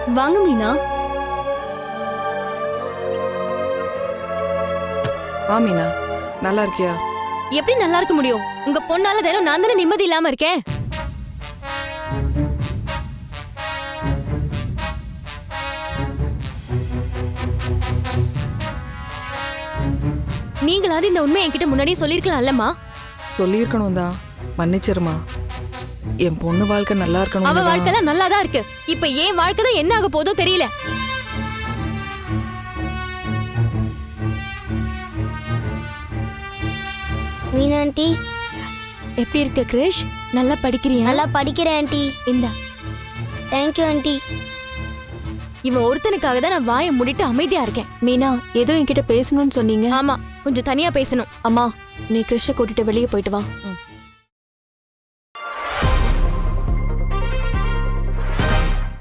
வாங்க மீனா. மீனா, நல்லா இருக்கியா? எப்படி நல்லா இருக்க முடியும்? உங்க பொண்ணால தினம் நான் தானே நிம்மதி இல்லாம இருக்கேன். நீங்களாவது இந்த உண்மை என்கிட்ட முன்னாடியே சொல்லிருக்கலாம்லம்மா. சொல்லியிருக்கணும் தான், மன்னிச்சிருமா. என் பொண்ணு வாழ்க்கை நல்லா இருக்கணும். அவ வாழ்க்கைலாம் நல்லாதான் இருக்கு. இப்ப ஏன் வாழ்க்கை தான் என்ன ஆக போதோ தெரியல. மீனா ஆண்டி எப்படி இருக்க கிரிஷ்? நல்லா படிக்கிறியா? நல்லா படிக்கிறேன் ஆண்டி. இந்தா. Thank you aunty. இவன் ஒருத்தனுக்காக தான் நான் வாயை மூடிட்டு அமைதியா இருக்கேன். மீனா, ஏதோ என்கிட்ட பேசணும்னு சொன்னீங்க. ஆமா, கொஞ்சம் தனியா பேசணும். அம்மா, நீ கிறிஷ கூட்டிட்டு வெளியே போயிட்டு வா.